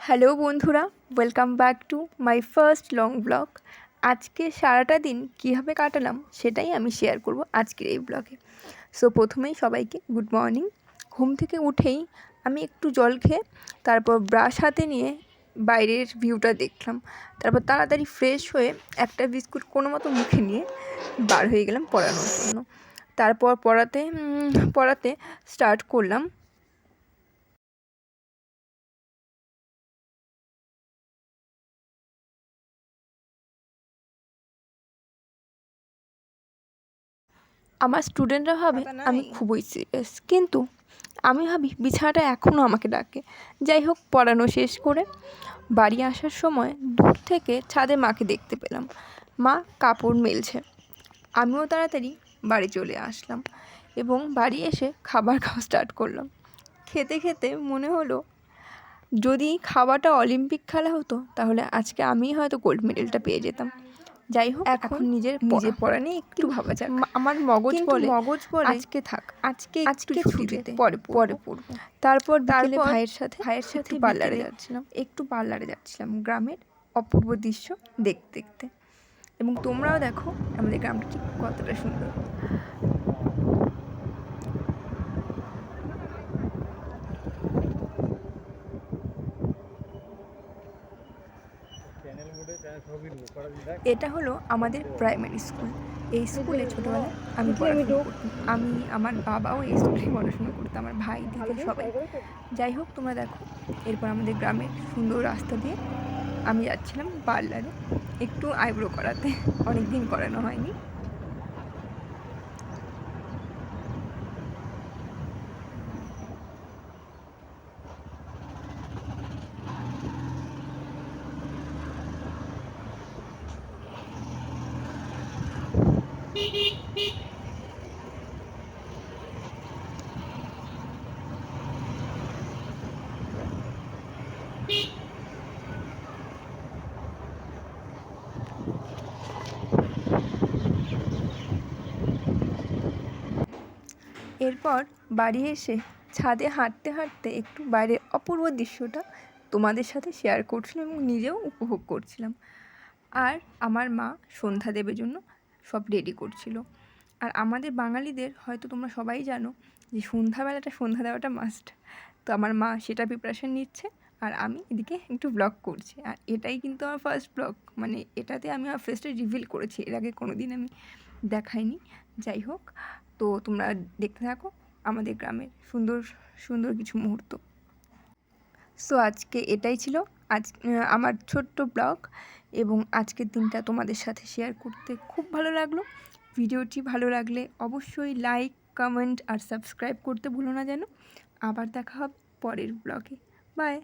Hello বন্ধুরা, welcome back to my first long blog. আজকে সারাটা দিন কীভাবে কাটালাম সেটাই আমি শেয়ার করব আজকের এই ব্লগে। সো প্রথমেই সবাইকে গুড মর্নিং। ঘুম থেকে উঠেই আমি একটু জল খেয়ে তারপর ব্রাশ হাতে নিয়ে বাইরের ভিউটা দেখলাম। তারপর তাড়াতাড়ি ফ্রেশ হয়ে একটা বিস্কুট কোনো মতো মুখে নিয়ে বার হয়ে গেলাম পড়ানোর জন্য। তারপর পড়াতে স্টার্ট করলাম। আমার স্টুডেন্টরা ভাবে আমি খুবই সিরিয়াস, কিন্তু আমি ভাবি বিছানাটা এখনও আমাকে ডাকে। যাই হোক, পড়ানো শেষ করে বাড়ি আসার সময় দূর থেকে ছাদে মাকে দেখতে পেলাম। মা কাপড় মেলছে। আমিও তাড়াতাড়ি বাড়ি চলে আসলাম এবং বাড়ি এসে খাবার খাওয়া স্টার্ট করলাম। খেতে খেতে মনে হলো যদি খাবারটা অলিম্পিক খেলা হতো তাহলে আজকে আমিই হয়তো গোল্ড মেডেলটা পেয়ে যেতাম। যাই হোক, এখন নিজের পড়া নিয়ে একটু ভাবা যাক। আমার মগজ বলে আজকে থাক, আজকে ছুটিতে পরে পড়বো। তারপর ভাইয়ের সাথে একটু পার্লারে যাচ্ছিলাম গ্রামের অপূর্ব দৃশ্য দেখতে দেখতে। এবং তোমরাও দেখো আমাদের গ্রামটা ঠিক কতটা সুন্দর। এটা হলো আমাদের প্রাইমারি স্কুল। এই স্কুলে ছোটোবেলায় আমি পড়াশোনা করতাম। আমি, আমার বাবাও এই স্কুলে পড়াশোনা করতাম, আমার ভাই দিদি সবাই। যাই হোক, তোমরা দেখো এরপর আমাদের গ্রামের সুন্দর রাস্তা দিয়ে আমি যাচ্ছিলাম পার্লারে একটু আইব্রো করাতে। অনেক দিন করানো হয়নি। এরপর বাড়ি এসে ছাদে হাঁটতে হাঁটতে একটু বাইরের অপূর্ব দৃশ্যটা তোমাদের সাথে শেয়ার করছিলাম এবং নিজেও উপভোগ করছিলাম। আর আমার মা সন্ধ্যা দেবের জন্য সব রেডি করছিল। আর আমাদের বাঙালিদের হয়তো তোমরা সবাই জানো যে সন্ধ্যা দেওয়াটা মাস্ট। তো আমার মা সেটা প্রিপারেশান নিচ্ছে আর আমি এদিকে একটু ব্লগ করছি। আর এটাই কিন্তু আমার ফার্স্ট ব্লগ, মানে এটাতে আমি আমার ফেসটা রিভিল করেছি, এর আগে কোনো দিন আমি দেখাইনি। যাই হোক, তো তোমরা দেখতে থাকো আমাদের গ্রামের সুন্দর সুন্দর কিছু মুহূর্ত। সো আজকে এটাই ছিল আমার ছোট্ট ব্লগ, এবং আজকের দিনটা তোমাদের সাথে শেয়ার করতে খুব ভালো লাগলো। ভিডিওটি ভালো লাগলে অবশ্যই লাইক, কমেন্ট আর সাবস্ক্রাইব করতে ভুলো না যেন। আবার দেখা হবে পরের ব্লগে। বাই।